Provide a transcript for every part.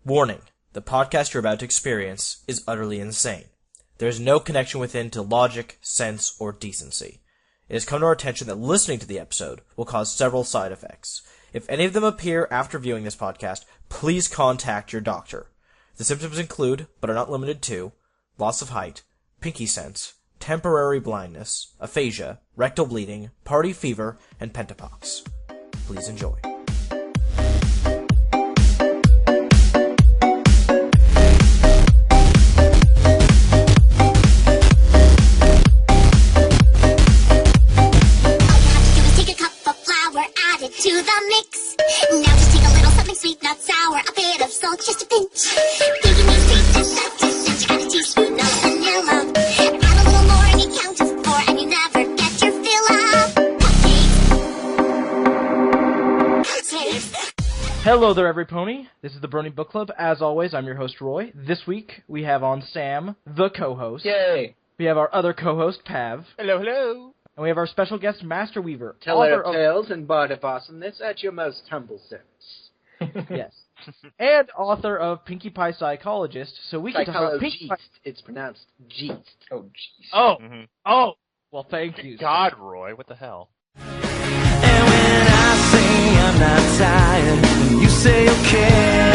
Warning, the podcast you're about to experience is utterly insane. There is no connection within to logic, sense, or decency. It has come to our attention that listening to the episode will cause several side effects. If any of them appear after viewing this podcast, please contact your doctor. The symptoms include, but are not limited to, loss of height, pinky sense, temporary blindness, aphasia, rectal bleeding, party fever, and pentapox. Please enjoy. To the mix. Now just take a little something sweet, not sour, a bit of salt, just a pinch. Baking these treats and such a cinch, got a teaspoon of vanilla. Add a little more and you count to 4 and you never get your fill of cupcakes. Hello there, every pony. This is the Brony Bookclub. As always, I'm your host, Roy. This week, we have on Sam, the co-host. Yay! We have our other co-host, Pav. Hello, hello! And we have our special guest, Masterweaver. Teller of tales and bard of awesomeness at your most humble service. Yes. And author of Pinkie Pie Psychologist, so we can talk about Pinkie Pie. It's pronounced Geest. Oh, jeez. Oh! Oh! Well, thank you. God, Roy, what the hell? And when I say I'm not tired, and you say okay,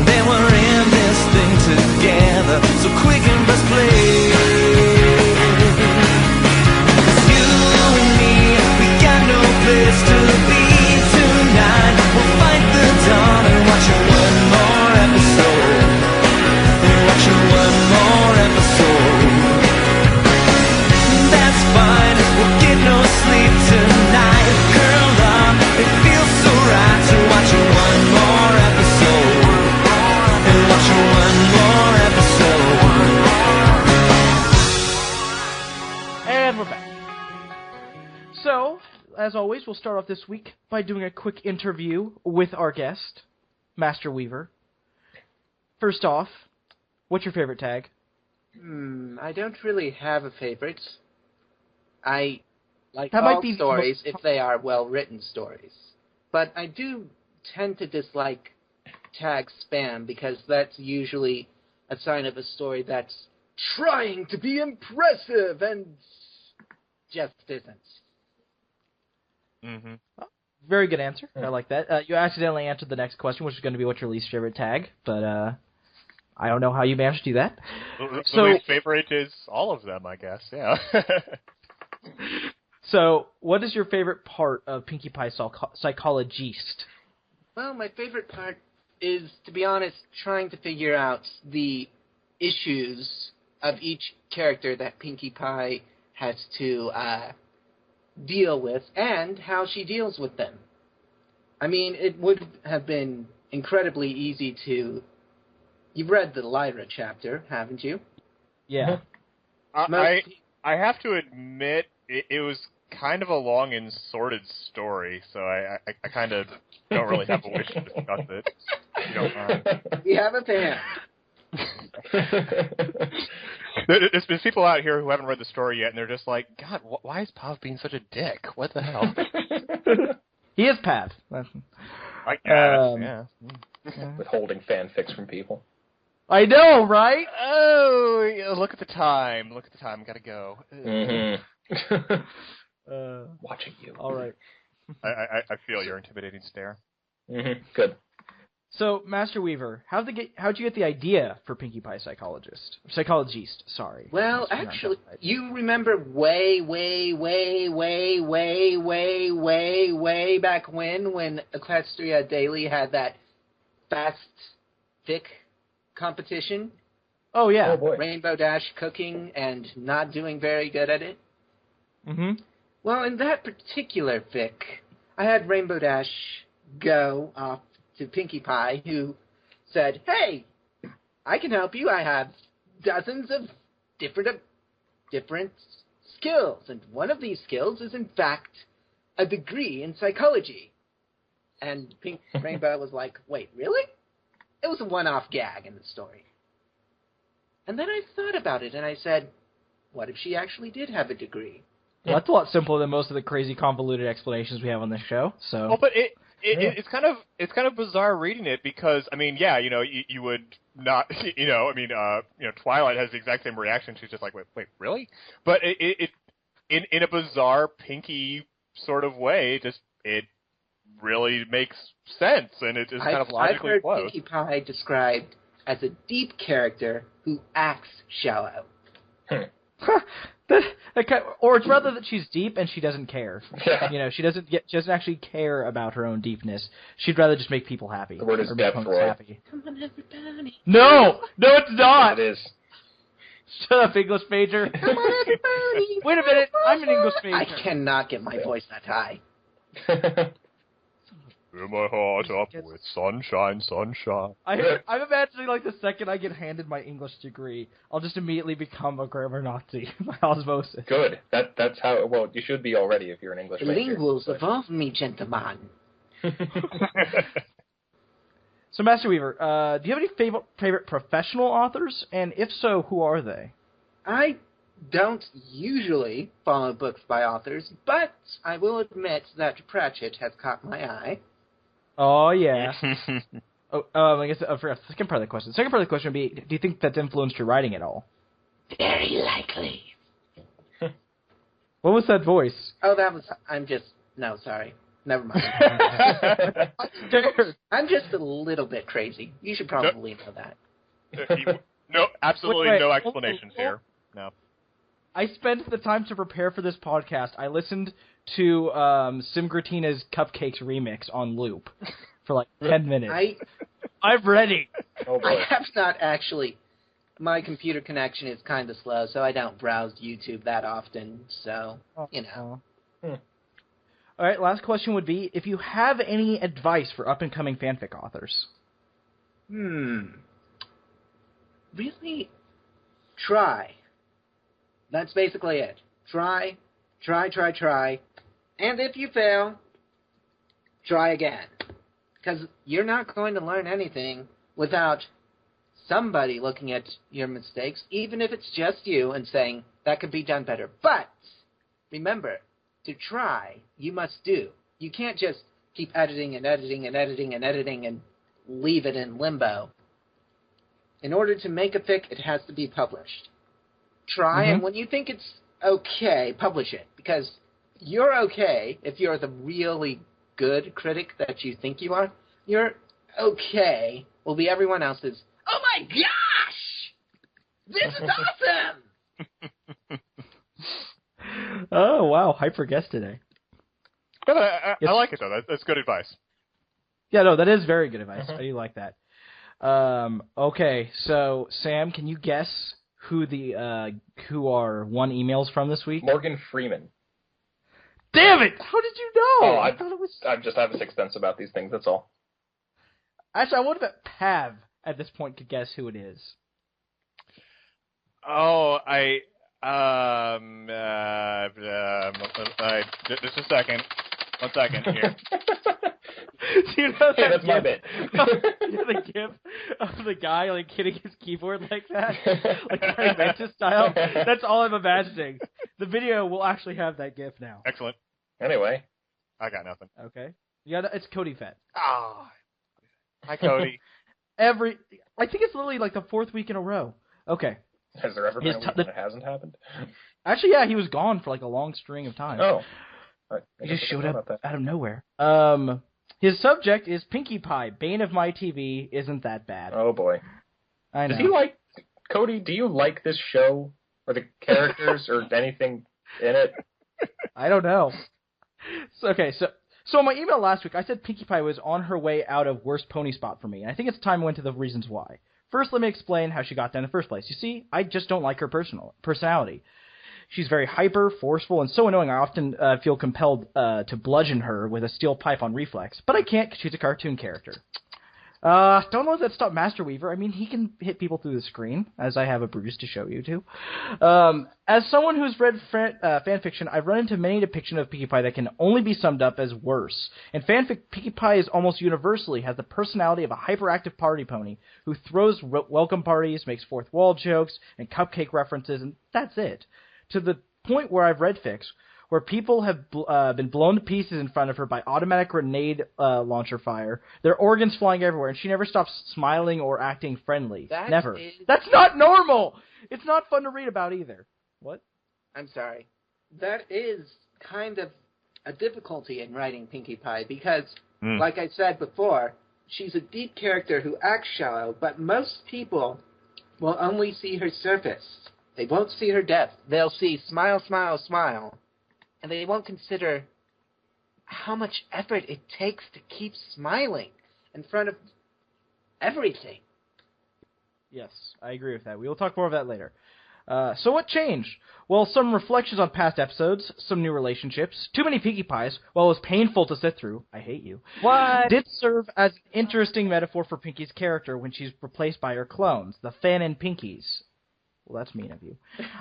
then we're in this thing together, so quick and press play. Place to be tonight. We'll fight the dawn and watch one more episode. And watch one more episode. That's fine. We'll get no sleep tonight. Curled up, it feels so right to watch one more episode. And watch one more episode. And we're back. So, as always, we'll start off this week by doing a quick interview with our guest, Masterweaver. First off, what's your favorite tag? I don't really have a favorite. I like That all might be stories if they are well-written stories. But I do tend to dislike tag spam because that's usually a sign of a story that's trying to be impressive and just isn't. Mm-hmm. Very good answer. I like that. You accidentally answered the next question, which is going to be what's your least favorite tag, but I don't know how you managed to do that. The least favorite is all of them, I guess, yeah. So, what is your favorite part of Pinkie Pie Psychologist? Well, my favorite part is, to be honest, trying to figure out the issues of each character that Pinkie Pie has to deal with and how she deals with them. I mean, it would have been incredibly easy to... You've read the Lyra chapter, haven't you? Yeah. I have to admit, it was kind of a long and sordid story, so I kind of don't really have a wish to discuss it. If you don't mind. We have a fan. There's been people out here who haven't read the story yet, and they're just like, God, why is Pav being such a dick? What the hell? He is Pav. I guess, yeah. Withholding fanfics from people. I know, right? Oh, yeah, look at the time. Gotta go. Mm-hmm. Watching you. All right. I feel your intimidating stare. Mm-hmm. Good. So, Masterweaver, how'd you get the idea for Pinkie Pie Psychologist, sorry. Well, actually, you remember way back when Equestria Daily had that fast fic competition? Oh, yeah. Oh, boy. Rainbow Dash cooking and not doing very good at it? Mm-hmm. Well, in that particular fic, I had Rainbow Dash go off to Pinkie Pie, who said, "Hey, I can help you. I have dozens of different skills, and one of these skills is, in fact, a degree in psychology." And Rainbow was like, "Wait, really?" It was a one-off gag in the story. And then I thought about it, and I said, what if she actually did have a degree? Well, that's a lot simpler than most of the crazy convoluted explanations we have on this show. So. Well, but it's kind of bizarre reading it because I mean, yeah, you would not, Twilight has the exact same reaction. She's just like, wait, really? But it in a bizarre Pinkie sort of way, it really makes sense and it just kind of logically I've heard flows. Pinkie Pie described as a deep character who acts shallow. Or it's rather that she's deep and she doesn't care. Yeah. She doesn't actually care about her own deepness. She'd rather just make people happy. The word is or make depth, opponents Roy. happy. Come on, everybody. No, it's not. It is. Shut up, English major. Come on, everybody. Wait a minute, I'm an English major. I cannot get my voice that high. Fill my heart up with sunshine. I'm imagining like the second I get handed my English degree, I'll just immediately become a grammar Nazi by osmosis. Good. That's how. Well, you should be already if you're an English major. Linguals but- evolve me, gentlemen. So, Masterweaver, do you have any favorite professional authors? And if so, who are they? I don't usually follow books by authors, but I will admit that Pratchett has caught my eye. Oh, yeah. I guess I forgot the second part of the question. The second part of the question would be, do you think that's influenced your writing at all? Very likely. What was that voice? Oh, no, sorry. Never mind. I'm just a little bit crazy. You should probably know that. No, absolutely Wait, no explanations here. No. I spent the time to prepare for this podcast. I listened to Simgratina's Cupcakes remix on loop for like 10 minutes. I'm ready. Oh boy. I have not actually. My computer connection is kind of slow, so I don't browse YouTube that often. So, All right, last question would be, if you have any advice for up-and-coming fanfic authors? Really? Try. That's basically it. Try. And if you fail, try again. Because you're not going to learn anything without somebody looking at your mistakes, even if it's just you, and saying, that could be done better. But, remember, to try, you must do. You can't just keep editing and leave it in limbo. In order to make a fic, it has to be published. Try, and when you think it's okay, publish it. Because you're okay if you're the really good critic that you think you are. Your okay will be everyone else's, oh my gosh! This is awesome! Oh, wow, hyper guest today. But I like it, though. That's good advice. Yeah, no, that is very good advice. I do like that. Okay, so, Sam, can you guess who our one email's from this week? Morgan Freeman. Damn it! How did you know? Oh, I thought it was... I just have a sixth sense about these things, that's all. Actually, I wonder if Pav, at this point, could guess who it is. Oh, just a second. 1 second here. Do you know Hey, that's my bit. The gif of the guy like hitting his keyboard like that, like Frank Mantis style? That's all I'm imagining. The video will actually have that gif now. Excellent. Anyway. I got nothing. Okay. Yeah, it's Cody Fett. Oh. Hi, Cody. I think it's literally like the 4th week in a row. Okay. Has there ever been a week when it hasn't happened? Actually, yeah, he was gone for like a long string of time. Oh. He just showed up out of nowhere. His subject is Pinkie Pie, bane of my TV, isn't that bad. Oh, boy. I know. Does he like... Cody, do you like this show? Or the characters? Or anything in it? I don't know. So in my email last week, I said Pinkie Pie was on her way out of worst pony spot for me, and I think it's time I went to the reasons why. First, let me explain how she got there in the first place. You see, I just don't like her personality. She's very hyper, forceful, and so annoying I often feel compelled to bludgeon her with a steel pipe on reflex. But I can't because she's a cartoon character. Don't let that stop Masterweaver. I mean, he can hit people through the screen, as I have a bruise to show you, too. As someone who's read fanfiction, I've run into many depictions of Pinkie Pie that can only be summed up as worse. In fanfic, Pinkie Pie is almost universally has the personality of a hyperactive party pony who throws welcome parties, makes fourth wall jokes, and cupcake references, and that's it. To the point where I've read fics where people have been blown to pieces in front of her by automatic grenade launcher fire, their organs flying everywhere, and she never stops smiling or acting friendly. Never. That's not normal! It's not fun to read about either. What? I'm sorry. That is kind of a difficulty in writing Pinkie Pie because, like I said before, she's a deep character who acts shallow, but most people will only see her surface. They won't see her depth. They'll see smile, smile, smile, and they won't consider how much effort it takes to keep smiling in front of everything. Yes, I agree with that. We will talk more of that later. So what changed? Well, some reflections on past episodes, some new relationships, too many Pinkie Pies, while it was painful to sit through, I hate you, did serve as an interesting metaphor for Pinkie's character when she's replaced by her clones, the Fanon Pinkies. Well, that's mean of you.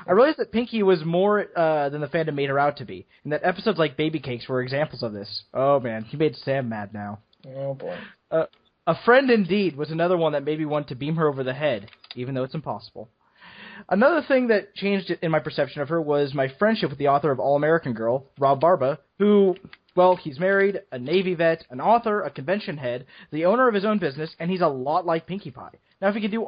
I realized that Pinkie was more than the fandom made her out to be, and that episodes like Baby Cakes were examples of this. Oh, man, he made Sam mad now. Oh, boy. A Friend Indeed was another one that made me want to beam her over the head, even though it's impossible. Another thing that changed in my perception of her was my friendship with the author of All-American Girl, Rob Barba, who, well, he's married, a Navy vet, an author, a convention head, the owner of his own business, and he's a lot like Pinkie Pie. Now, if he can do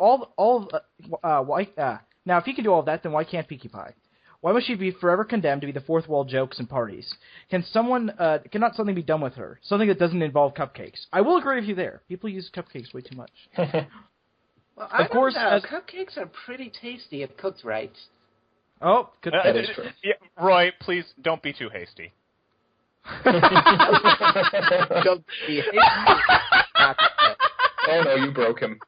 if he can do all of that, then why can't Pinkie Pie? Why must she be forever condemned to be the fourth wall jokes and parties? Cannot something be done with her? Something that doesn't involve cupcakes. I will agree with you there. People use cupcakes way too much. Well, I of course, don't know. Cupcakes are pretty tasty if cooked right. Oh, good. That is true. Yeah, Roy, please don't be too hasty. Don't be hasty. Oh, no, you broke him.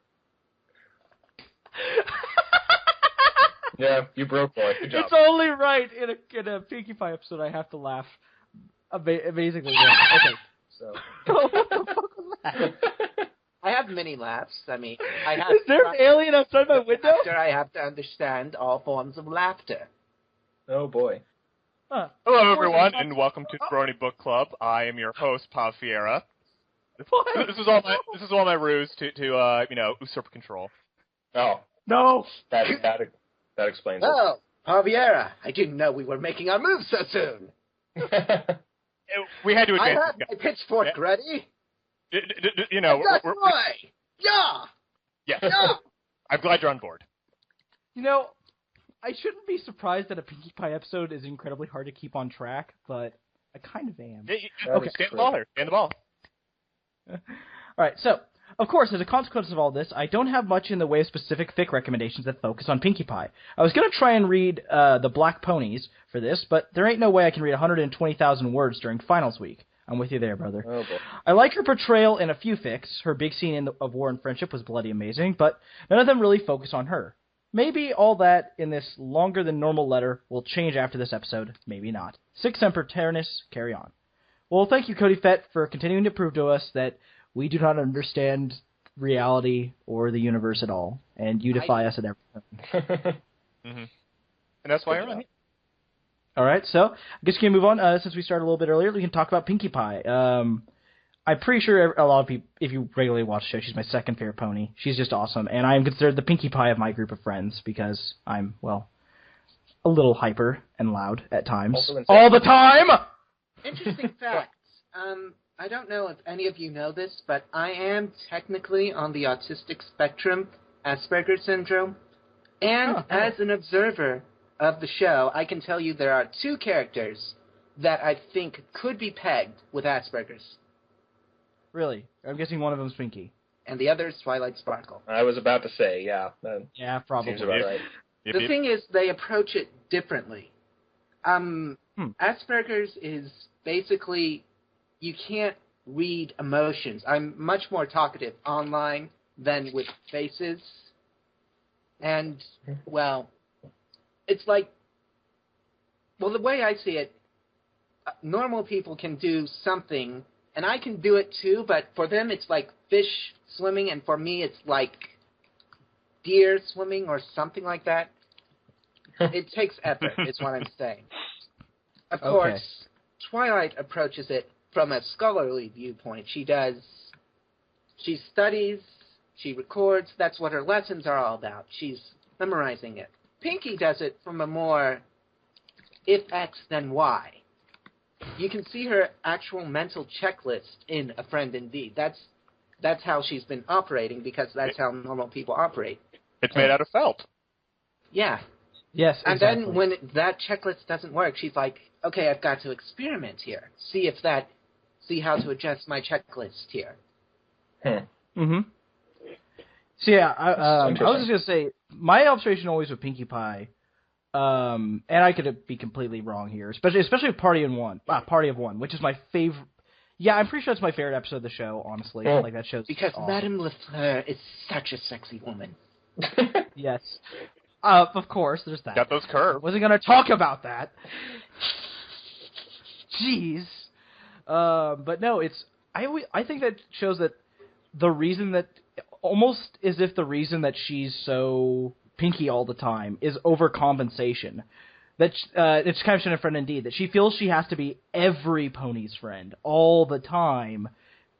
Yeah, you broke Roy. Good job. It's only right in a Pinkie Pie episode I have to laugh amazingly well. Okay, so. What the fuck was that? I have many laughs. I mean, Is there an alien outside my window? After I have to understand all forms of laughter. Oh, boy. Huh. Hello, everyone, and welcome to Brony Bookclub. I am your host, Pav Fiera. This is all my ruse to usurp control. Oh. No. That explains Oh, Javiera, I didn't know we were making our move so soon. it. We had to I advance. have my pitchfork ready. That's why. Yeah. Yeah. Yeah. I'm glad you're on board. I shouldn't be surprised that a Pinkie Pie episode is incredibly hard to keep on track, but I kind of am. Okay, stand the ball here. Stand the ball. All right, so, of course, as a consequence of all this, I don't have much in the way of specific fic recommendations that focus on Pinkie Pie. I was going to try and read The Black Ponies for this, but there ain't no way I can read 120,000 words during finals week. I'm with you there, brother. Oh, boy. I like her portrayal in a few fics. Her big scene of War and Friendship was bloody amazing, but none of them really focus on her. Maybe all that in this longer-than-normal letter will change after this episode. Maybe not. Sic semper tyrannis, carry on. Well, thank you, Cody Fett, for continuing to prove to us that we do not understand reality or the universe at all, and you defy us at everything. Mm-hmm. And that's why you're on. All right, so I guess we can move on. Since we started a little bit earlier, we can talk about Pinkie Pie. I'm pretty sure a lot of people, if you regularly watch the show, she's my second favorite pony. She's just awesome, and I am considered the Pinkie Pie of my group of friends because I'm, well, a little hyper and loud at times. All the time! Interesting facts. I don't know if any of you know this, but I am technically on the autistic spectrum, Asperger's syndrome, and as an observer of the show, I can tell you there are two characters that I think could be pegged with Asperger's. Really? I'm guessing one of them's Pinkie. And the other is Twilight Sparkle. I was about to say, yeah. Yeah, probably. Seems about right. The thing is, they approach it differently. Asperger's is basically, you can't read emotions. I'm much more talkative online than with faces. And, well, it's like, well, the way I see it, normal people can do something, and I can do it too, but for them it's like fish swimming, and for me it's like deer swimming or something like that. It takes effort, is what I'm saying. Of course, Twilight approaches it from a scholarly viewpoint. She studies, she records, that's what her lessons are all about. She's memorizing it. Pinkie does it from a more if X then Y. you can see her actual mental checklist in A Friend Indeed. That's how she's been operating, because that's how normal people operate. It's made out of felt. Yeah. Yes, And exactly. then when that checklist doesn't work, she's like, okay, I've got to experiment here. See how to adjust my checklist here. Mm-hmm. So yeah, I was just gonna say my observation always with Pinkie Pie, and I could be completely wrong here, especially with Party of One, which is my favorite. Yeah, I'm pretty sure it's my favorite episode of the show. Honestly, like that show's Because awesome. Madame Lafleur is such a sexy woman. Yes, of course, there's that. Got those curves. Wasn't gonna talk about that. Jeez, but no, I think that shows that the reason that almost as if the reason that she's so Pinkie all the time is overcompensation. That it's kind of shown in Friend Indeed that she feels she has to be every pony's friend all the time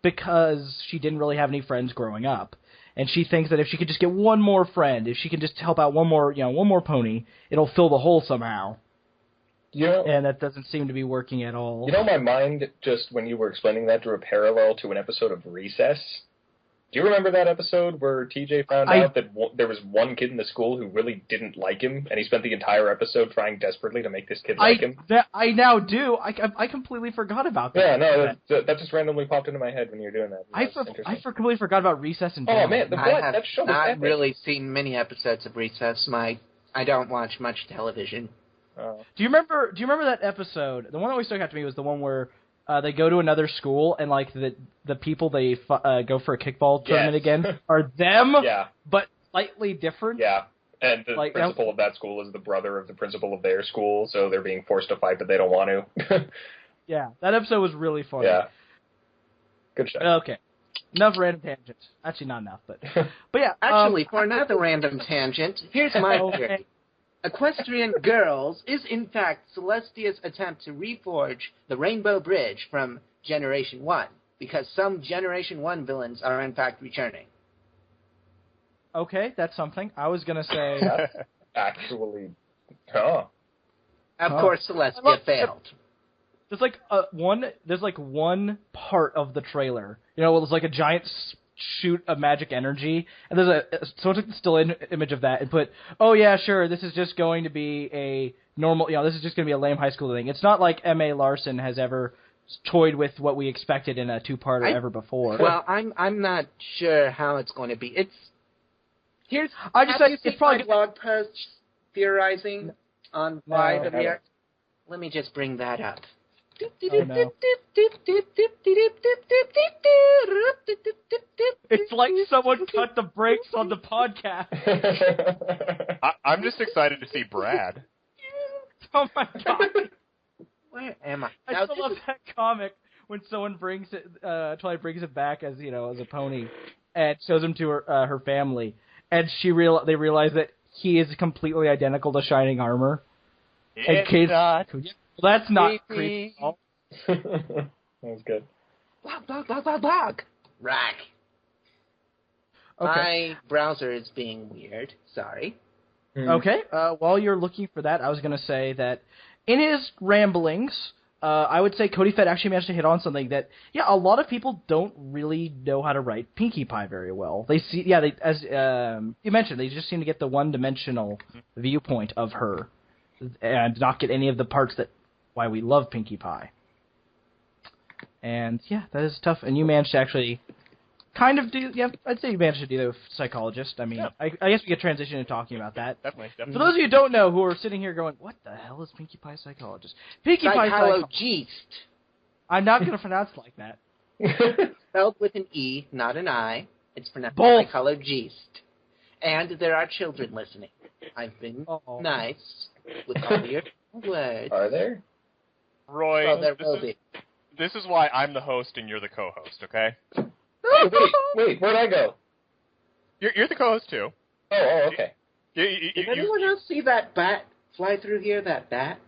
because she didn't really have any friends growing up, and she thinks that if she could just get one more friend, if she can just help out one more pony, it'll fill the hole somehow. And that doesn't seem to be working at all. You know, my mind, just when you were explaining that, drew a parallel to an episode of Recess. Do you remember that episode where TJ found out that there was one kid in the school who really didn't like him, and he spent the entire episode trying desperately to make this kid like him? I now do. I completely forgot about that. Yeah, no, that just randomly popped into my head when you were doing that. I completely forgot about Recess in general. Oh, man, that show was not epic. really seen many episodes of Recess. I don't watch much television. Oh. Do you remember that episode? The one that always stuck out to me was the one where they go to another school and like the people they go for a kickball tournament against are them, but slightly different. Yeah, and the principal of that school is the brother of the principal of their school, so they're being forced to fight, but they don't want to. Yeah, that episode was really funny. Yeah, good show. Okay, enough random tangents. Actually, not enough, but yeah. Actually, for another random tangent, here's my theory. Equestrian Girls is in fact Celestia's attempt to reforge the Rainbow Bridge from Generation 1, because some Generation 1 villains are in fact returning. Okay, that's something. I was going to say... Actually, Of course, Celestia failed. There's one part of the trailer, where there's like a giant shoot of magic energy, and there's someone took the still image of that and put, oh yeah, sure, this is just going to be a normal, this is just going to be a lame high school thing. It's not like M.A. Larson has ever toyed with what we expected in a two-parter ever before. Well, I'm not sure how it's going to be. It's it's probably blog posts theorizing on why the react. Let me just bring that up. Oh, no. It's like someone cut the brakes on the podcast. I'm just excited to see Brad. Oh my god! Where am I? I still love that comic when someone brings it. Twilight brings it back as as a pony, and shows him to her family, and they realize that he is completely identical to Shining Armor. That's not creepy. That was good. Blog. Rack. Okay. My browser is being weird. Sorry. Okay. While you're looking for that, I was going to say that in his ramblings, I would say Cody Fett actually managed to hit on something that, a lot of people don't really know how to write Pinkie Pie very well. They see, as you mentioned, they just seem to get the one-dimensional viewpoint of her and not get any of the parts why we love Pinkie Pie. And, that is tough. And you managed to actually kind of do, I'd say you managed to do that with Psychologist. I mean, I guess we could transition into talking about that. Definitely. For those of you who don't know, who are sitting here going, what the hell is Pinkie Pie Psychologist? Pinkie Pie Psychologist. I'm not going to pronounce it like that. Spelled with an E, not an I. It's pronounced Bolth. Psychologist. And there are children listening. I've been nice with all your words. Are there? Roy, Well, there will be. This is why I'm the host and you're the co-host, okay? Wait, where'd I go? You're the co-host too. Oh, okay. Did anyone else see that bat fly through here, that bat?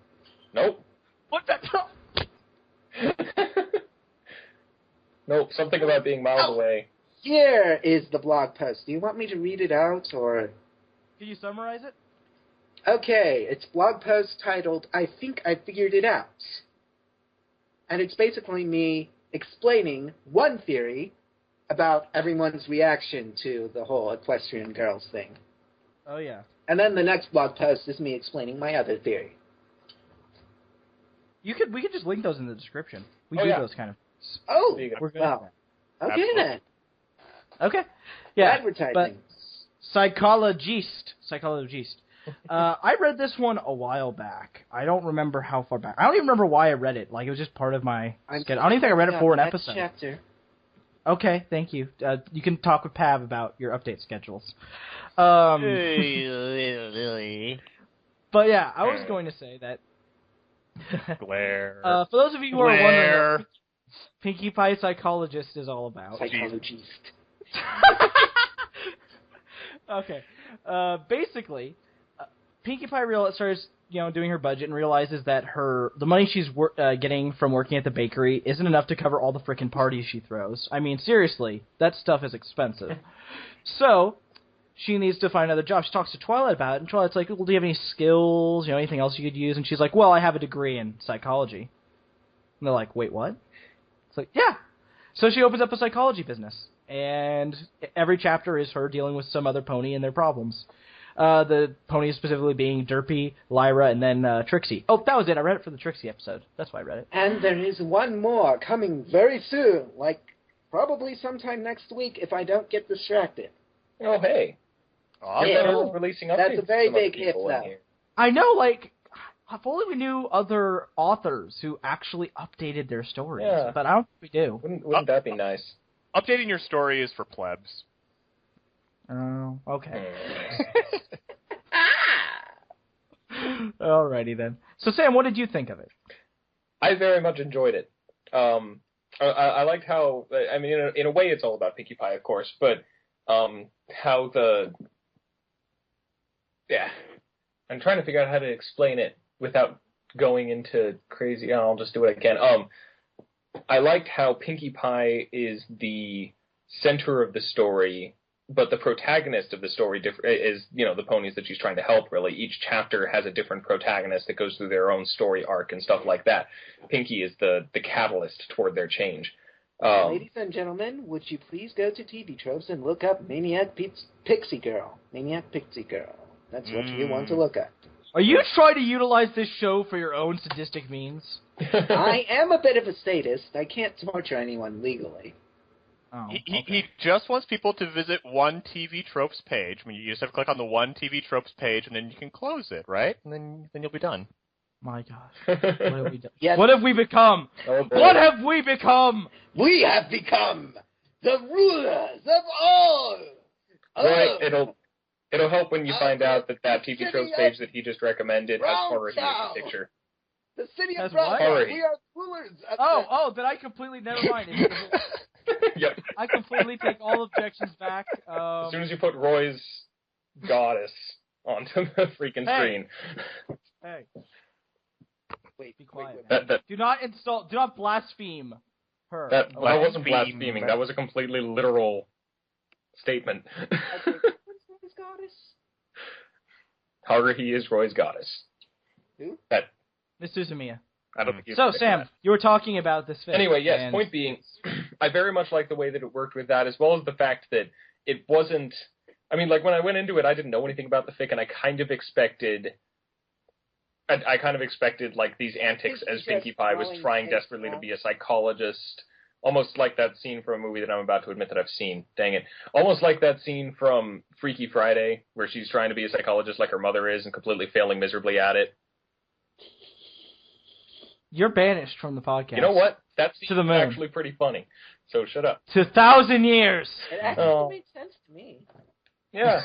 Nope. What the? Nope, something about being miles away. Here is the blog post. Do you want me to read it out, or...? Can you summarize it? Okay, it's blog post titled, I Think I Figured It Out. and it's basically me explaining one theory about everyone's reaction to the whole equestrian girls thing. Oh, yeah. And then the next blog post is me explaining my other theory. We could just link those in the description. We do those kind of... Oh, We're good well. at Okay, Absolutely. then. that. Okay. Yeah. Advertising. But Psychologist. I read this one a while back. I don't remember how far back. I don't even remember why I read it. Like, it was just part of my schedule. I don't even think I read it for an Next episode. chapter. Okay, thank you. You can talk with Pav about your update schedules. But yeah, I was going to say that... Glare. for those of you who are wondering what Pinkie Pie Psychologist is all about... Psychologist. Okay. Basically, Pinkie Pie starts, doing her budget and realizes that the money she's getting from working at the bakery isn't enough to cover all the frickin' parties she throws. I mean, seriously, that stuff is expensive. So, she needs to find another job. She talks to Twilight about it, and Twilight's like, well, do you have any skills, anything else you could use? And she's like, well, I have a degree in psychology. And they're like, wait, what? It's like, yeah. So she opens up a psychology business. And every chapter is her dealing with some other pony and their problems. The ponies specifically being Derpy, Lyra, and then Trixie. Oh, that was it. I read it for the Trixie episode. That's why I read it. And there is one more coming very soon, like probably sometime next week if I don't get distracted. Oh, hey. Awesome. Yeah. Releasing updates. That's a very from other big if, people in though. here. I know, like, if only we knew other authors who actually updated their stories. Yeah. But I don't think we do. Wouldn't that be nice? Updating your story is for plebs. Oh, okay. Alrighty then. So, Sam, what did you think of it? I very much enjoyed it. I liked how, I mean, in a way it's all about Pinkie Pie, of course, but how I'm trying to figure out how to explain it without going into crazy, I'll just do what I can. I liked how Pinkie Pie is the center of the story, but the protagonist of the story is, the ponies that she's trying to help, really. Each chapter has a different protagonist that goes through their own story arc and stuff like that. Pinkie is the catalyst toward their change. Ladies and gentlemen, would you please go to TV Tropes and look up Maniac Pixie Girl. Maniac Pixie Girl. That's what you want to look up. Are you trying to utilize this show for your own sadistic means? I am a bit of a sadist. I can't torture anyone legally. Oh, He just wants people to visit one TV Tropes page. I mean, you just have to click on the one TV Tropes page, and then you can close it, right? And then you'll be done. My gosh. What have we done? Yes. What have we become? Oh, boy. What have we become? We have become the rulers of all! Right, it'll help when you find out that TV Tropes page that he just recommended has horror in the picture. The city Has of Brown. what? We are rulers of Oh, then I completely, never mind. Yep. I completely take all objections back. As soon as you put Roy's goddess onto the freaking screen. Hey, Wait, be quiet. That Do not blaspheme her. that wasn't Blaspheme. blaspheming. That was a completely literal statement. Okay, what's Roy's goddess? Haruhi is Roy's goddess. Who? Miss Suzumiya. I don't think you So, Sam, you were talking about this fic. Anyway, yes, and- point being, I very much like the way that it worked with that, as well as the fact that it wasn't, I mean, like, when I went into it, I didn't know anything about the fic, and I kind of expected, like, these antics as Pinkie Pie was trying desperately to be a psychologist, almost like that scene from a movie that I'm about to admit that I've seen, dang it, almost like that scene from Freaky Friday, where she's trying to be a psychologist like her mother is, and completely failing miserably at it. You're banished from the podcast. You know what? That To scene the is moon. actually pretty funny, so shut up. To 1,000 years. It actually Oh. made sense to me. Yeah.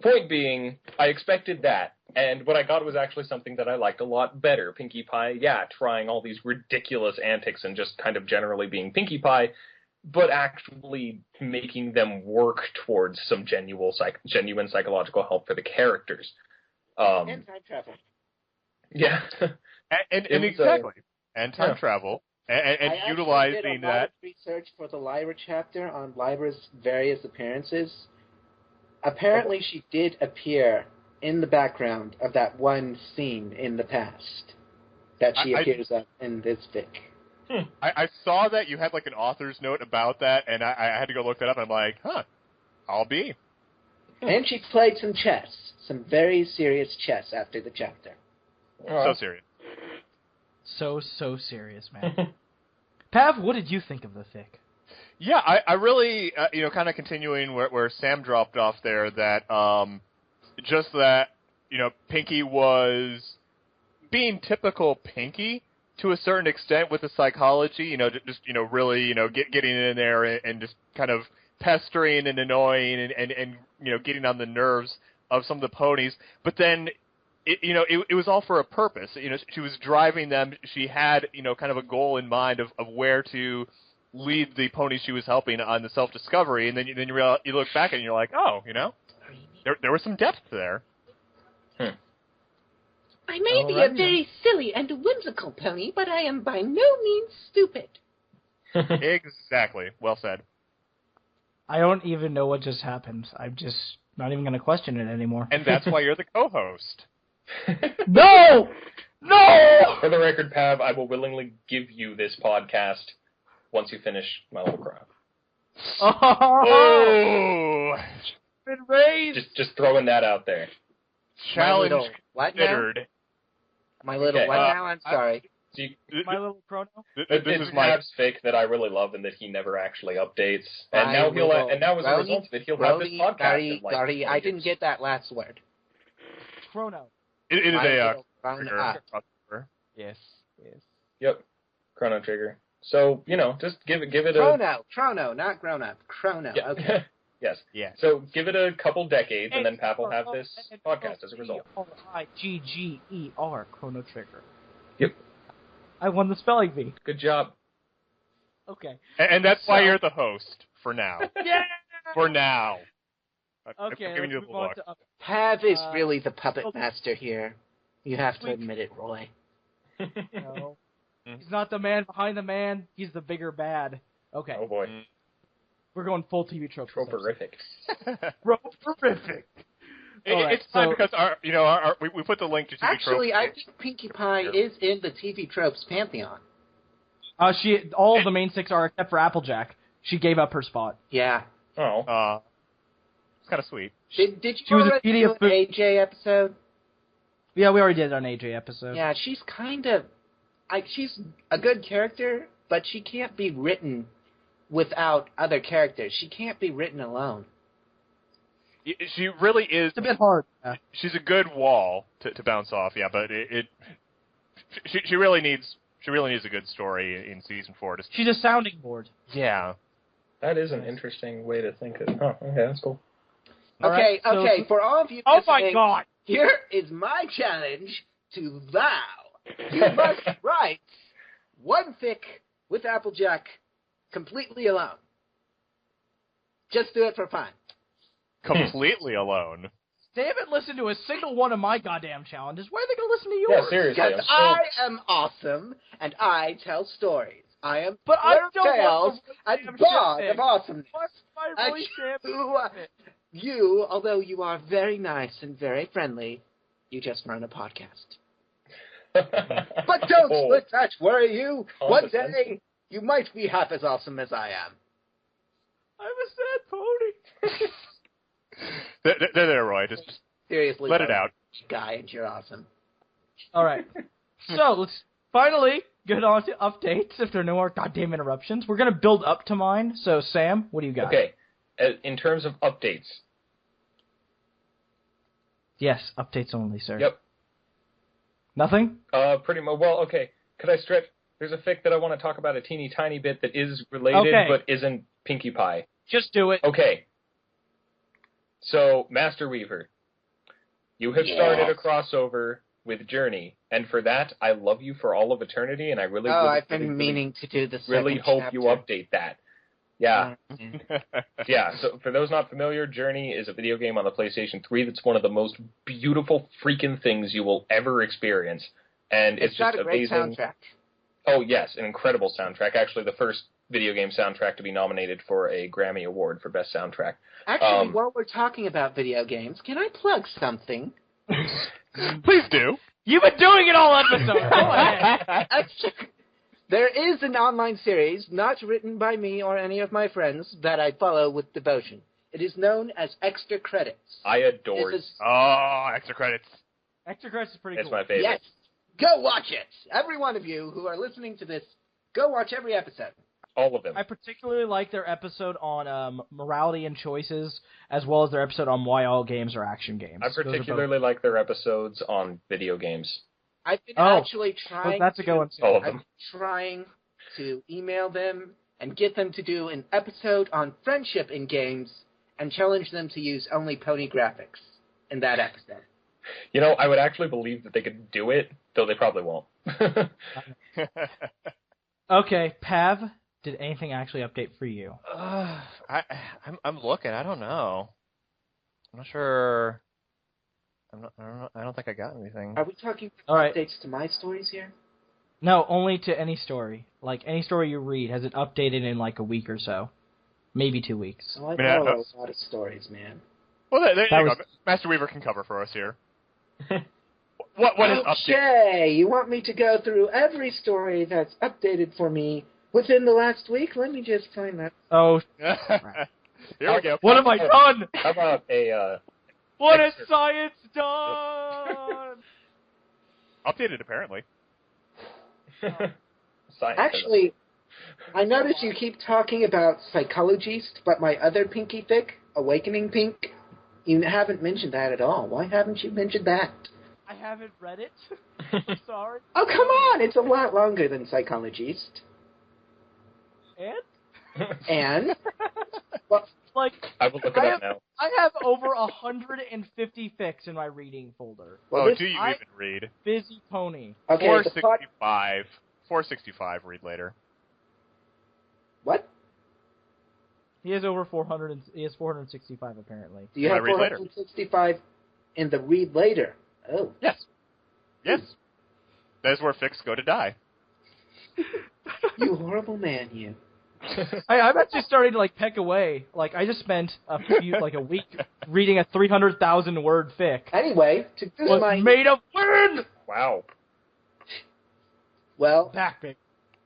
Point being, I expected that, and what I got was actually something that I liked a lot better. Pinkie Pie, trying all these ridiculous antics and just kind of generally being Pinkie Pie, but actually making them work towards some genuine psychological help for the characters. And time travel. Yeah. and It was, exactly. And time yeah. travel. And I actually utilizing did a lot that. of research for the Lyra chapter on Lyra's various appearances. Apparently, she did appear in the background of that one scene in the past. that she I- appears up in this fic. I saw that you had like an author's note about that, and I had to go look that up. And I'm like, I'll be. And she played some chess, some very serious chess after the chapter. So serious. So serious, man. Pav, what did you think of the fic? Yeah, I really, kind of continuing where Sam dropped off there, that, just that, Pinkie was being typical Pinkie to a certain extent with the psychology, just, really, getting in there and just kind of pestering and annoying and getting on the nerves of some of the ponies. But then, it was all for a purpose. She was driving them. She had, kind of a goal in mind of where to lead the ponies she was helping on the self-discovery. And then you look back and you're like, oh, there was some depth there. I may be a very silly and whimsical pony, but I am by no means stupid. Exactly. Well said. I don't even know what just happened. I'm just not even going to question it anymore. And that's why you're the co-host. No! No! For the record, Pav, I will willingly give you this podcast once you finish My Little Crown. Oh! Been raised! Just throwing that out there. Challenge My little what now? considered. My little Okay, what now? I'm sorry. See, My Little Chrono? This it's is my... Pav's fic that I really love and that he never actually updates. And My now little as a result of it, he'll have this podcast. Sorry, I didn't get that last word. Chrono. It is My a little Chrono- trigger. Yes. Yep, Chrono Trigger. So just give it a Chrono, not grown up. Chrono. Yeah. Okay. Yes. Yeah. So give it a couple decades, and then Pap will have this podcast as a result. Chrono Chrono Trigger. Yep. I won the spelling bee. Good job. Okay. And that's why you're the host for now. Yeah. For now. I'm Okay. giving you let's the move on look. to Pav is Uh, really the puppet master here. You have to Wait. admit it, Roy. No. He's not the man behind the man. He's the bigger bad. Okay. Oh boy. We're going full TV trope. Troperific. Troperific. It's fine because we put the link to TV Actually, I Tropes. think Pinkie Pie is in the TV tropes pantheon. All of the main six are except for Applejack. She gave up her spot. Yeah. Oh. It's kind of sweet. Did you She was a already PD do of an food. AJ episode? Yeah, we already did an AJ episode. Yeah, she's kind of... she's a good character, but she can't be written without other characters. She can't be written alone. She really is. It's a bit hard. She's a good wall to bounce off. Yeah, but she really needs a good story in season 4. She's a sounding board. Yeah. That is an interesting way to think of it. Oh, okay, that's cool. All right, so- Okay, for all of you Oh my listening, god! here is my challenge to thou. You must write one fic with Applejack completely alone. Just do it for fun. Completely alone. They haven't listened to a single one of my goddamn challenges. Why are they going to listen to yours? Yeah, seriously. Because I am awesome, and I tell stories. I am But I Blair don't Tales want the and damn God shit of awesomeness. What's my And voice, you, although you are very nice and very friendly, you just run a podcast. But don't let that worry you. One day, you might be half as awesome as I am. I'm a sad pony. There, Roy. Just Seriously. let it out. Guy, and you're awesome. All right. So let's finally get on to updates. If there are no more goddamn interruptions, we're gonna build up to mine. So Sam, what do you got? Okay. In terms of updates. Yes, updates only, sir. Yep. Nothing. Pretty much. Well, okay. Could I stretch? There's a fic that I want to talk about a teeny tiny bit that is related, Okay. but isn't Pinkie Pie. Just do it. Okay. So, Masterweaver, you have started a crossover with Journey, and for that, I love you for all of eternity, and I really, I've been meaning to do this. really hope you update that. Yeah. Yeah, so for those not familiar, Journey is a video game on the PlayStation 3 that's one of the most beautiful freaking things you will ever experience. And it's got just a great amazing. soundtrack. Oh, yes, an incredible soundtrack. Actually, the first video game soundtrack to be nominated for a Grammy Award for Best Soundtrack. Actually, while we're talking about video games, can I plug something? Please do. You've been doing it all episode. Go ahead. There is an online series not written by me or any of my friends that I follow with devotion. It is known as Extra Credits. I adore it. Oh, extra credits. Extra Credits is pretty It's cool. my favorite. Yes. Go watch it. Every one of you who are listening to this, go watch every episode. All of them. I particularly like their episode on morality and choices, as well as their episode on why all games are action games. I particularly like their episodes on video games. I've been actually trying. That's a good one. All of I'm them. trying to email them and get them to do an episode on friendship in games and challenge them to use only pony graphics in that episode. You know, I would actually believe that they could do it, though they probably won't. Okay, Pav, did anything actually update for you? I'm looking. I don't know. I'm not sure. I don't think I got anything. Are we talking All right. updates to my stories here? No, only to any story. Like, any story you read, has it updated in like a week or so? Maybe 2 weeks. Well, I Yeah, follow a lot of stories, man. Well, there you was- go. Masterweaver can cover for us here. What is updated? Okay, you want me to go through every story that's updated for me within the last week? Let me just find that. Oh, Here we go. what have I done? How about a, What has science done? Updated, apparently. science? Actually, I notice you keep talking about Psychologist, but my other Pinkie fic, Awakening Pink, you haven't mentioned that at all. Why haven't you mentioned that? I haven't read it. I'm sorry. Oh, come on! It's a lot longer than Psychologist. And? And? Well, Like, I will look it up now. I have over 150 fics in my reading folder. well, Oh, this- do you I- even read? Busy pony. okay, the plot... 465. 465, read later. What? He has over 400. He has 465 apparently. Do you I have read later. 465 in the read later? Oh. Yes. Yes. That is where fics go to die. You horrible man, you. I'm actually starting to like peck away. Like I just spent a week reading a 300,000 word fic. Anyway, to boost Was my... made of wind. Wow. Well, Back big.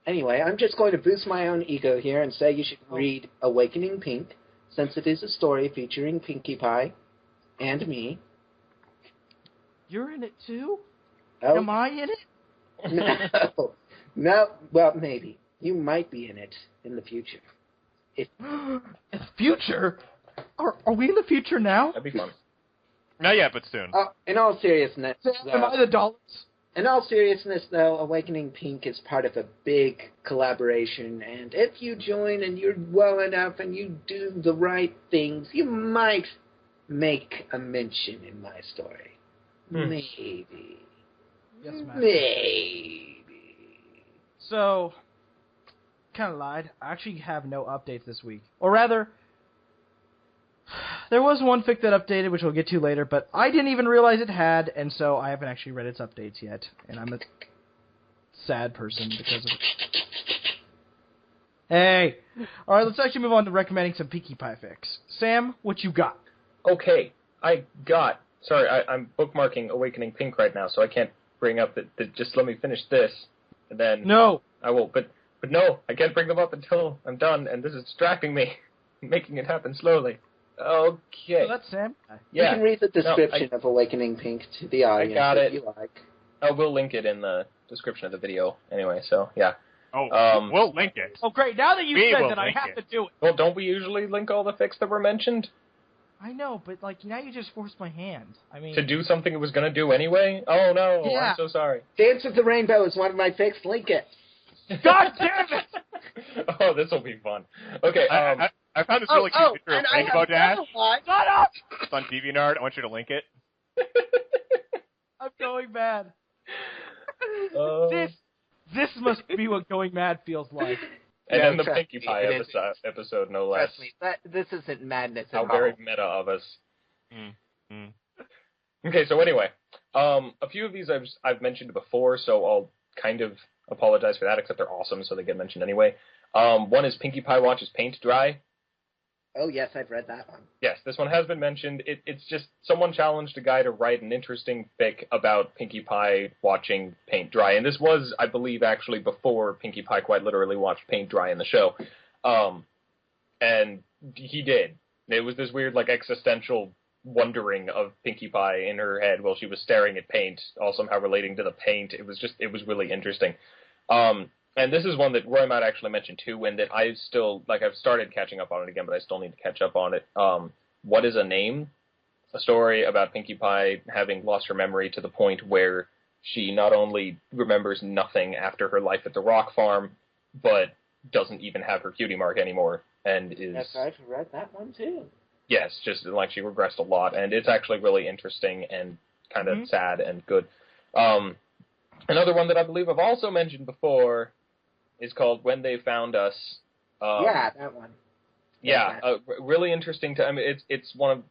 anyway, I'm just going to boost my own ego here and say you should read Awakening Pink, since it is a story featuring Pinkie Pie and me. You're in it too? Oh, Am I in it? no. No, well, maybe. You might be in it in the future. In the future? Are we in the future now? That'd be fun. Not yet, but soon. In all seriousness, Am I the dollars? in all seriousness, though, Awakening Pink is part of a big collaboration, and if you join and you're well enough and you do the right things, you might make a mention in my story. Maybe. Yes, ma'am. Maybe. So, kind of lied. I actually have no updates this week. Or rather, there was one fic that updated, which we'll get to later, but I didn't even realize it had, and so I haven't actually read its updates yet. And I'm a sad person because of it. Hey! Alright, let's actually move on to recommending some Pinkie Pie fics. Sam, what you got? Okay, I got... Sorry, I'm bookmarking Awakening Pink right now, so I can't bring up the just let me finish this, and then... No! I will, but no, I can't bring them up until I'm done, and this is distracting me, making it happen slowly. Okay. So that's Sam. You Yeah. can read the description of Awakening Pink to the audience got if it. you like. I will link it in the description of the video anyway, so yeah. Oh, we'll link it. Oh, great. Now that you We said will that, I link have it. to do it. Well, don't we usually link all the fics that were mentioned? I know, but like now you just forced my hand. I mean, To do something it was going to do anyway? Oh no, Yeah. I'm so sorry. Dance with the Rainbow is one of my fics. Link it. God damn it! Oh, this will be fun. Okay, I found this really cute picture of and I Rainbow have Dash. another one. Shut up! It's on DeviantArt. I want you to link it. I'm going mad. uh, This must be what going mad feels like. and then the trust Pinkie me, Pie it is. episode, no less. Trust me, this isn't madness at How all. very meta of us. Mm. Okay, so anyway, a few of these I've mentioned before, so I'll kind of apologize for that, except they're awesome, so they get mentioned anyway. One is Pinkie Pie watches paint dry. Oh, yes, I've read that one. Yes, this one has been mentioned. It's just someone challenged a guy to write an interesting fic about Pinkie Pie watching paint dry. And this was, I believe, actually before Pinkie Pie quite literally watched paint dry in the show. And he did. It was this weird, like, existential wondering of Pinkie Pie in her head while she was staring at paint, all somehow relating to the paint. It was really interesting. And this is one that Roy might actually mention too, and that I still, like, I've started catching up on it again, but I still need to catch up on it. What is a Name? A story about Pinkie Pie having lost her memory to the point where she not only remembers nothing after her life at the rock farm, but doesn't even have her cutie mark anymore, and is... Yes, I've read that one too. Yes, just, like, she regressed a lot, and it's actually really interesting and kind of sad and good. Another one that I believe I've also mentioned before is called When They Found Us. Yeah, that one. Yeah, really interesting. I mean, it's one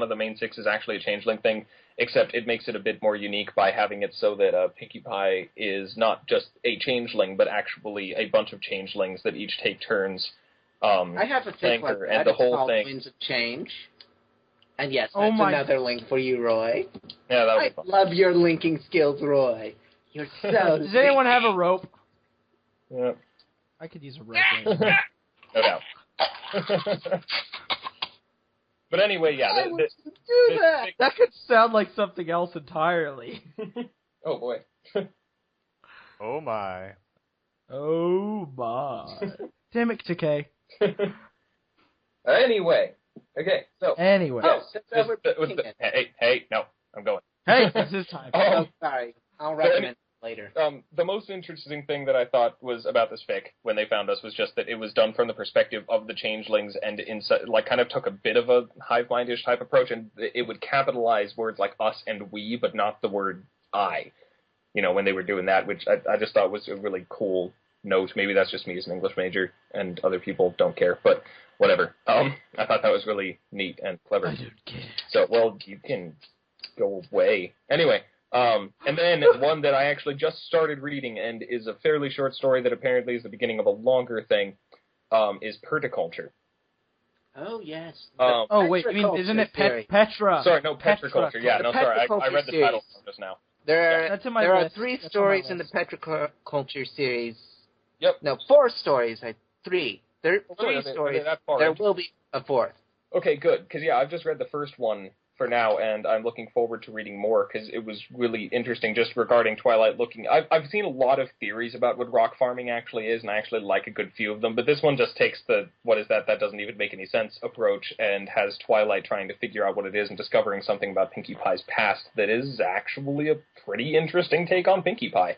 of the main six is actually a changeling thing, except it makes it a bit more unique by having it so that Pinkie Pie is not just a changeling, but actually a bunch of changelings that each take turns. I have a thing like that. And the it's whole called thing. Winds of Change. And yes, Oh that's my- another link for you, Roy. Yeah, that was I fun. love your linking skills, Roy. You're so Does anyone have a rope? Yeah, I could use a rope right now. no doubt. But anyway, yeah. Why would you do that? That could sound like something else entirely. Oh boy. Oh my. Oh my. Damn it, TK. Anyway, okay, so Anyway. Oh, since I were picking it. hey, no, I'm going. Hey, it's his time. Oh, sorry. I'll recommend it later. The most interesting thing that I thought was about this fic When They Found Us was just that it was done from the perspective of the changelings and kind of took a bit of a hive mindish type approach, and it would capitalize words like us and we, but not the word I. You know, when they were doing that, which I just thought was a really cool note. Maybe that's just me as an English major, and other people don't care, but whatever. I thought that was really neat and clever. I don't care. So, well, you can go away. Anyway, and then one that I actually just started reading and is a fairly short story that apparently is the beginning of a longer thing, is Perticulture. Oh, yes. Oh, wait, I mean, isn't it Petra? Sorry, no, Petriculture. Yeah, no, sorry, I read the title just now. That's in my There are list. 3 That's stories on in my the Petriculture series. Yep. No, 4 stories. 3. There are 3 are they stories. that far There into? will be a 4th. Okay, good, because, yeah, I've just read the first one for now, and I'm looking forward to reading more, because it was really interesting just regarding Twilight looking... I've seen a lot of theories about what rock farming actually is, and I actually like a good few of them, but this one just takes the, what is that doesn't even make any sense approach, and has Twilight trying to figure out what it is and discovering something about Pinkie Pie's past that is actually a pretty interesting take on Pinkie Pie.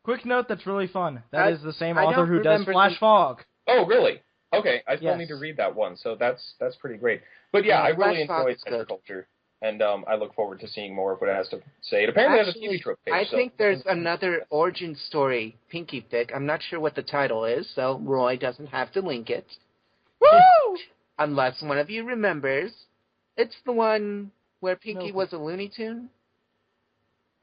Quick note that's really fun. I- That is the same I author don't who does remember Flash the- Fog. Oh, really? Okay, I still Yes. need to read that one, so that's pretty great. But yeah, I really Flash Fog enjoyed is good. Agriculture, and I look forward to seeing more of what it has to say. It apparently has a TV trope page. I so. think there's another origin story Pinkie fic. I'm not sure what the title is, so Roy doesn't have to link it. Woo! Unless one of you remembers. It's the one where Pinkie No. was a Looney Tune.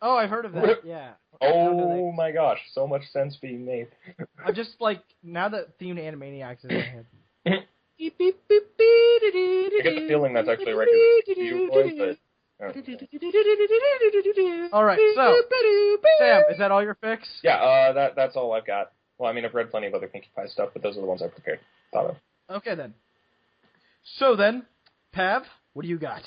Oh, I've heard of that, yeah. Oh my gosh, so much sense being made. I'm just like, now that Themed Animaniacs is in my head. I get the feeling that's actually a record to you, boys, but... Alright, so, Sam, is that all your fix? Yeah, that's all I've got. Well, I mean, I've read plenty of other Pinkie Pie stuff, but those are the ones I thought of. Okay, then. So Pav, what do you got?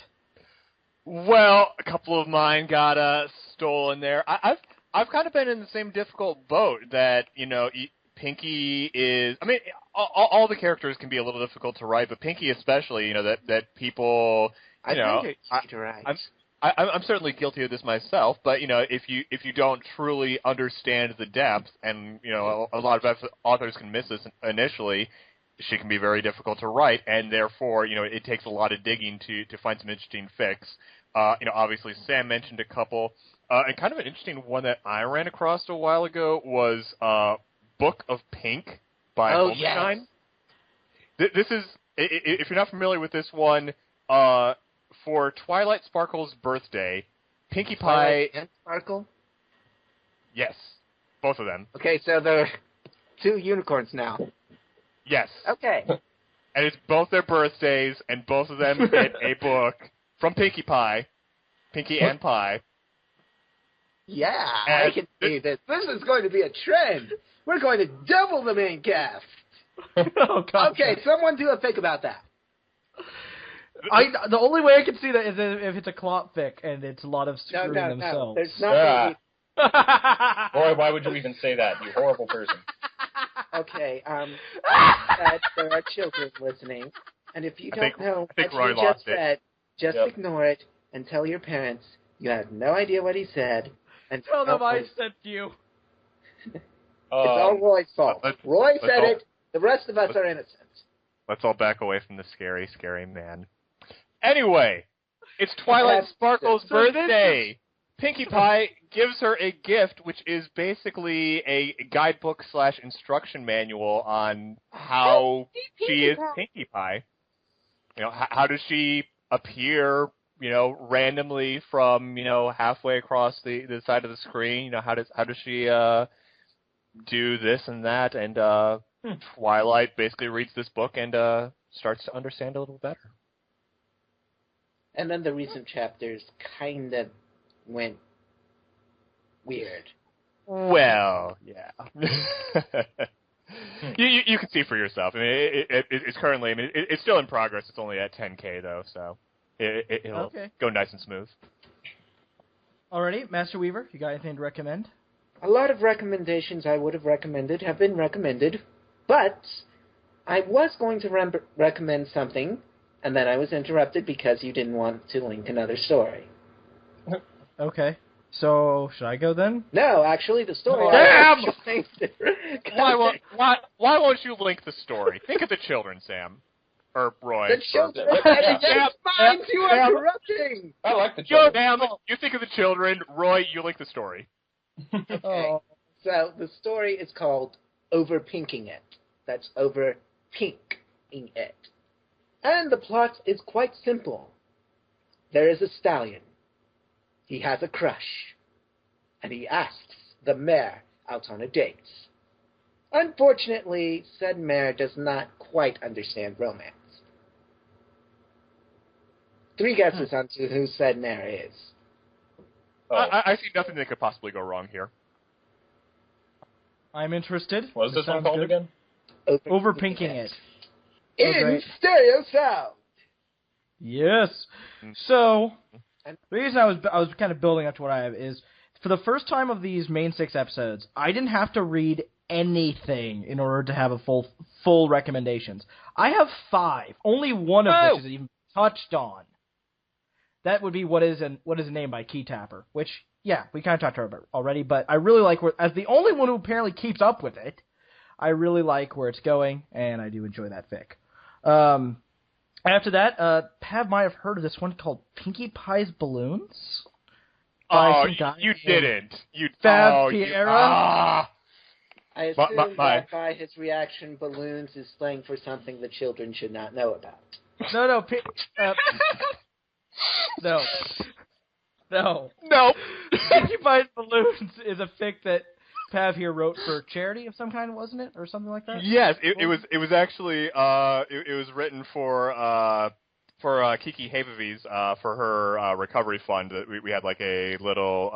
Well, a couple of mine got stolen there. I've kind of been in the same difficult boat that, you know, Pinkie is. I mean, all the characters can be a little difficult to write, but Pinkie especially. You know that people. You know, think it's easy to write. I'm certainly guilty of this myself, but you know, if you don't truly understand the depth, and you know, a lot of authors can miss this initially. She can be very difficult to write, and therefore, you know, it takes a lot of digging to find some interesting fics. You know, obviously, Sam mentioned a couple, and kind of an interesting one that I ran across a while ago was Book of Pink by Holmstein. Yes. This is, if you're not familiar with this one, for Twilight Sparkle's birthday, Pinkie Pie. Twilight and Sparkle? Yes, both of them. Okay, so there are 2 unicorns now. Yes. Okay. and it's both their birthdays, and both of them get a book from Pinkie and Pie. Yeah, And I can see this. This is going to be a trend. We're going to double the main cast. Oh, God. Okay, someone do a pick about that. The only way I can see that is if it's a clop fic and it's a lot of No, screwing no, no. themselves. There's not going to Roy, why would you even say that? You horrible person. be... Okay, there are children listening, and if you don't know I think what Roy he lost just it. said, just Yep. ignore it and tell your parents you have no idea what he said. And Tell them I it's sent you. all Roy's fault. Roy let's said all- it. The rest of us are innocent. Let's all back away from the scary, scary man. Anyway, it's Twilight Sparkle's So this birthday. Pinkie Pie gives her a gift, which is basically a guidebook / instruction manual on how she is Pinkie Pie. You know, how does she appear, randomly from, halfway across the side of the screen? You know, how does she do this and that? And Twilight basically reads this book and starts to understand a little better. And then the recent chapters kind of went weird. Well, yeah. you can see for yourself. I mean, it's currently. I mean, it's still in progress. It's only at 10K though, so it'll go nice and smooth. Alrighty, Master Weaver, you got anything to recommend? A lot of recommendations I would have recommended have been recommended, but I was going to recommend something, and then I was interrupted because you didn't want to link another story. Okay. So, should I go then? No, actually, the story... Damn! Why won't you link the story? Think of the children, Sam. Or Roy. The children! Yeah. Against minds, you are corrupting! I like the Joe, children. Sam, you think of the children. Roy, you link the story. Okay. Oh. So, the story is called Over-Pinking It. That's over-pinking it. And the plot is quite simple. There is a stallion. He has a crush. And he asks the mare out on a date. Unfortunately, said mare does not quite understand romance. 3 guesses on to who said mare is. Oh. I see nothing that could possibly go wrong here. I'm interested. What was this one sounds called good. again? Over-pinking it. In great. stereo sound. Yes. So, the reason I was kind of building up to what I have is, for the first time of these main 6 episodes, I didn't have to read anything in order to have a full recommendations. I have 5, only one of which is even touched on. That would be What is a Name by Key Tapper, which, yeah, we kind of talked about already, but I really like as the only one who apparently keeps up with it, I really like where it's going, and I do enjoy that fic. After that, Pav might have heard of this one called Pinkie Pie's Balloons. Oh, you didn't. Fab Piera? I assume Bye. that by his reaction, balloons is slang for something the children should not know about. No. No. Pinkie Pie's Balloons is a fic that Pav here wrote for charity of some kind, wasn't it, or something like that? Yes, it was actually it was written for Kiki Habevies for her recovery fund. That we had like a little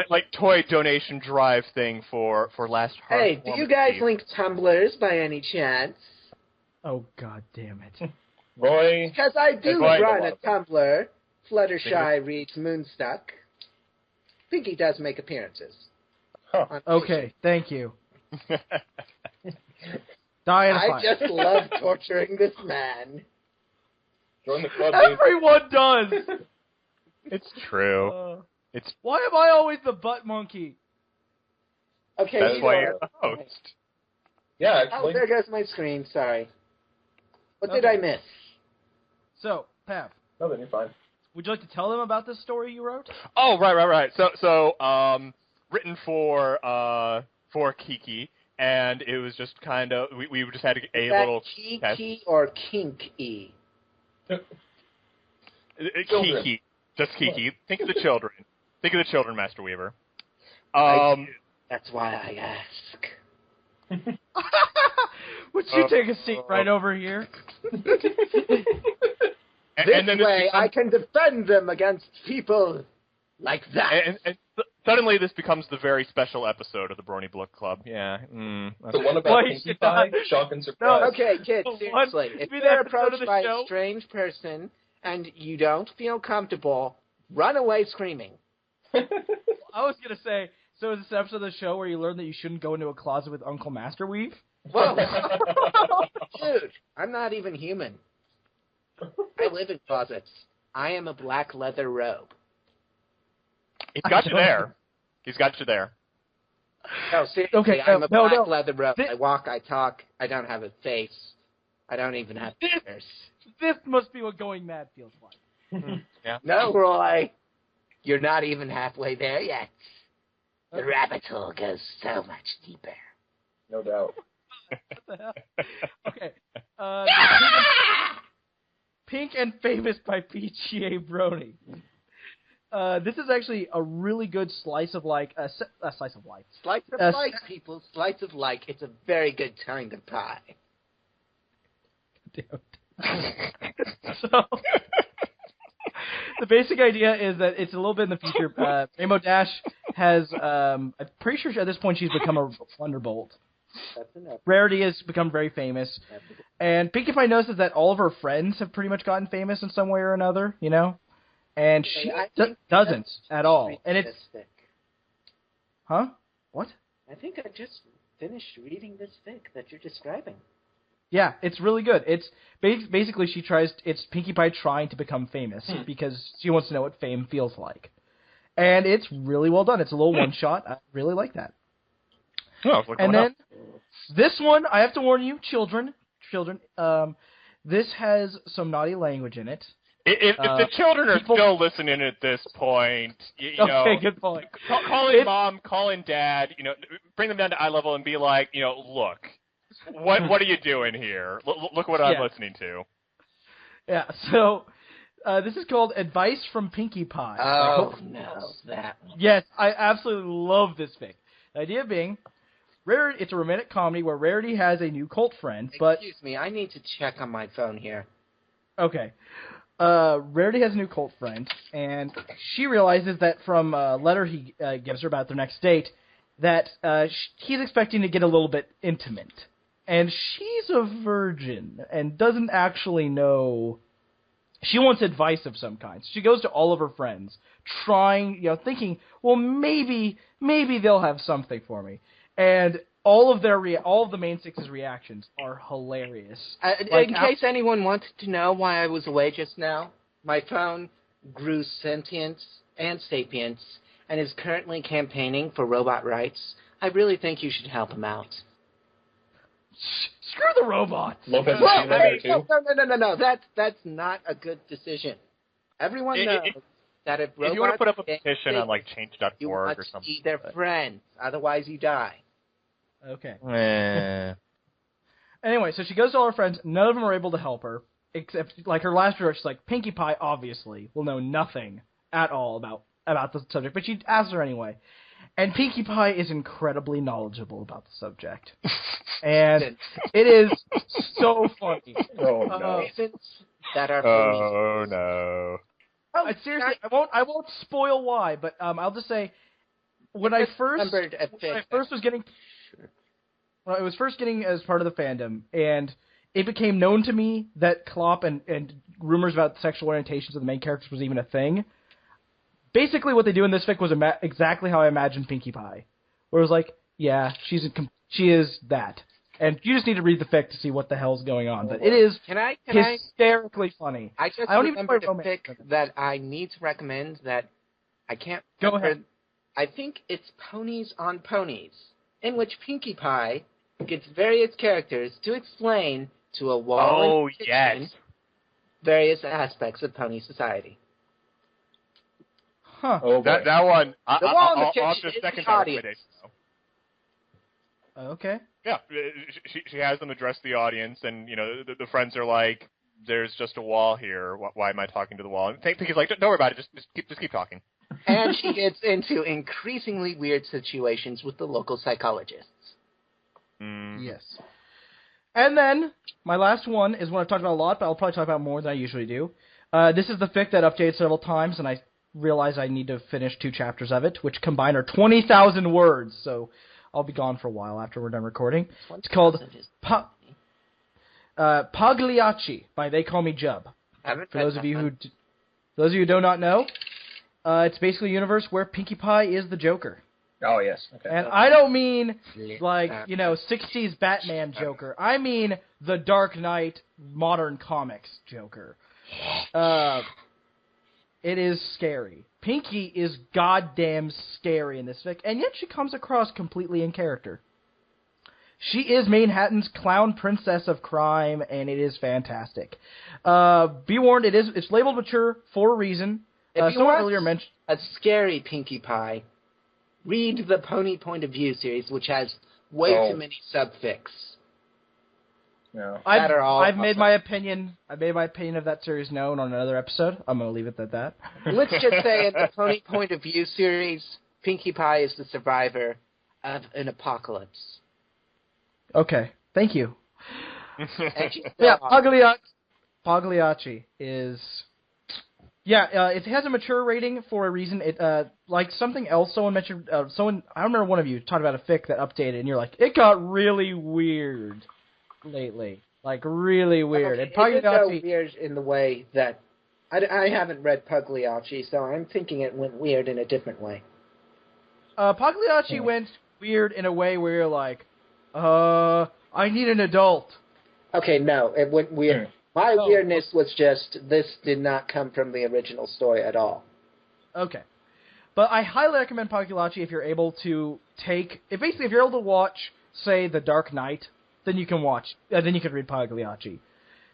like toy donation drive thing for last. Hey, do you guys link Tumblrs by any chance? Oh, God damn it. Roy. Because I do Roy, run a Tumblr, Fluttershy reads Moonstuck. Pinkie does make appearances. Huh. on Okay, thank you. Die in a I fire. just love torturing this man. Join the club, dude. Everyone does! It's true. It's Why am I always the butt monkey? Okay, that's you why are. you're the host. Yeah, Oh, actually. there goes my screen. Sorry. What did Okay. I miss? So, Pav, No, then you're fine. would you like to tell them about this story you wrote? Oh, right. So written for Kiki, and it was just kind of we just had a Is that little Kiki or Kink-E? Children. Kiki, just Kiki. Think of the children. Think of the children, Master Weaver. I do. That's why I ask. Would you take a seat right over here? And then this I can defend them against people like that. and suddenly this becomes the very special episode of the Brony Bookclub. Yeah. The one about Why Pinkie should Pie? I- Shock and surprise. Okay, kids, seriously. If be the you're episode of approached the by show. a strange person and you don't feel comfortable, run away screaming. I was going to say, so is this episode of the show where you learn that you shouldn't go into a closet with Uncle Masterweave? Whoa. Dude, I'm not even human. I live in closets. I am a black leather robe. He's got you there. He's got you there. No, seriously, Okay, I'm a no, black no. leather robe. This- I walk, I talk, I don't have a face. I don't even have ears. This must be what going mad feels like. No, Roy. You're not even halfway there yet. The rabbit hole goes so much deeper. No doubt. What the hell? Okay. Pink and Famous by PGA Brony. This is actually a really good slice of life. Slice of life. Slice of life, people. Slice of life. It's a very good kind of pie. So, the basic idea is that it's a little bit in the future. Rainbow Dash has, I'm pretty sure at this point she's become a Thunderbolt. That's enough. Rarity has become very famous. And Pinkie Pie notices that all of her friends have pretty much gotten famous in some way or another, you know? And she I think doesn't at all. Read And it's... this fic. Huh? What? I think I just finished reading this fic that you're describing. Yeah, it's really good. It's basically it's Pinkie Pie trying to become famous because she wants to know what fame feels like. And it's really well done. It's a little one-shot. I really like that. Oh, And then this one, I have to warn you, children, this has some naughty language in it. If the children are people- still listening at this point, you know, Okay, good point. calling mom, calling dad, you know, bring them down to eye level and be like, you know, look, what are you doing here? Look what I'm listening to. Yeah, so this is called Advice from Pinkie Pie. Oh, no, that one. Yes, I absolutely love this fic. The idea being, it's a romantic comedy where Rarity has a new cult friend, but... Excuse me, I need to check on my phone here. Okay. Rarity has a new cult friend, and she realizes that from a letter he gives her about their next date, that he's expecting to get a little bit intimate. And she's a virgin, and doesn't actually know... She wants advice of some kind. So she goes to all of her friends, thinking, well, maybe they'll have something for me. And all of the main six's reactions are hilarious. In case anyone wanted to know why I was away just now, my phone grew sentience and sapience and is currently campaigning for robot rights. I really think you should help him out. Screw the robots. Lopez is Whoa, there too. No. That's not a good decision. Everyone knows that if robots... If you want to put up a get petition on, like, you change.org want or to something. be their friends, otherwise you die. Okay. Eh. Anyway, so she goes to all her friends. None of them are able to help her, except, like, her last resort, she's like, Pinkie Pie, obviously, will know nothing at all about the subject, but she asks her anyway. And Pinkie Pie is incredibly knowledgeable about the subject. And it is so funny. Oh, no. That are Oh, no. Seriously, I won't spoil why, but I'll just say, when I was first getting as part of the fandom, and it became known to me that Klopp and rumors about sexual orientations of the main characters was even a thing. Basically, what they do in this fic was exactly how I imagined Pinkie Pie, where it was like, yeah, she is that, and you just need to read the fic to see what the hell's going on. But it is hysterically funny. I just don't remembered even a fic that I need to recommend that I can't. Go ahead. I think it's Ponies on Ponies, in which Pinkie Pie gets various characters to explain to a wall in fiction various aspects of pony society. Huh. Oh, That one, The wall in the I'll have kitchen to is second the that audience. recommendation, though. Okay. Yeah, she has them address the audience, and you know the friends are like, "There's just a wall here. Why am I talking to the wall?" And Pinkie's like, "Don't worry about it. Just keep talking." And she gets into increasingly weird situations with the local psychologists. Yes. And then, my last one is one I've talked about a lot, but I'll probably talk about more than I usually do. This is the fic that updated several times, and I realize I need to finish 2 chapters of it, which combined are 20,000 words, so I'll be gone for a while after we're done recording. It's called Pagliacci by They Call Me Jub. For those of you who do not know, it's basically a universe where Pinkie Pie is the Joker. Oh, yes. Okay. And I don't mean, 60s Batman Joker. I mean the Dark Knight modern comics Joker. It is scary. Pinkie is goddamn scary in this fic, and yet she comes across completely in character. She is Manhattan's clown princess of crime, and it is fantastic. Be warned, it's labeled mature for a reason. If you someone want earlier mentioned a scary Pinkie Pie, read the Pony Point of View series, which has way too many subfics. No. I've made my opinion. I made my opinion of that series known on another episode. I'm gonna leave it at that. Let's just say in the Pony Point of View series, Pinkie Pie is the survivor of an apocalypse. Okay, thank you. Yeah, Pagliacci is. Yeah, it has a mature rating for a reason. It like something else someone mentioned. I remember one of you talked about a fic that updated, and you're like, it got really weird lately, like really weird. Okay, and Pagliacci it weird in the way that I haven't read Pagliacci, so I'm thinking it went weird in a different way. Pagliacci went weird in a way where you're like, I need an adult. Okay, no, it went weird. My weirdness was just, this did not come from the original story at all. Okay. But I highly recommend Pagliacci if you're able to if you're able to watch, say, The Dark Knight, then you can read Pagliacci.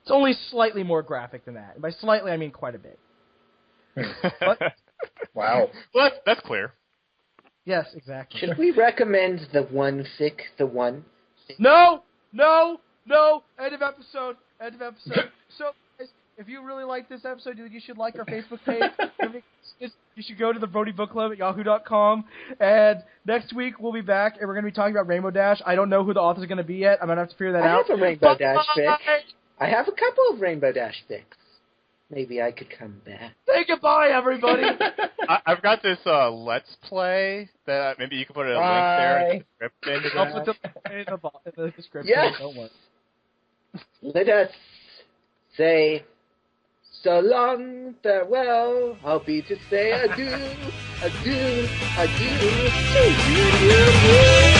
It's only slightly more graphic than that. And by slightly, I mean quite a bit. But, wow. Well, that's clear. Yes, exactly. Should we recommend the one fic, the one? No! End of episode. So, guys, if you really like this episode, you should like our Facebook page. You should go to the Brony Bookclub at yahoo.com. And next week, we'll be back, and we're going to be talking about Rainbow Dash. I don't know who the author's going to be yet. I'm going to have to figure that out. I have a Rainbow Dash fic. I have a couple of Rainbow Dash fics. Maybe I could come back. Say goodbye, everybody. I've got this Let's Play that maybe you can put a link there in the description. I'll put the description. Yes. Don't worry. Let us say so long, farewell. I'll be to say adieu, adieu, adieu to you.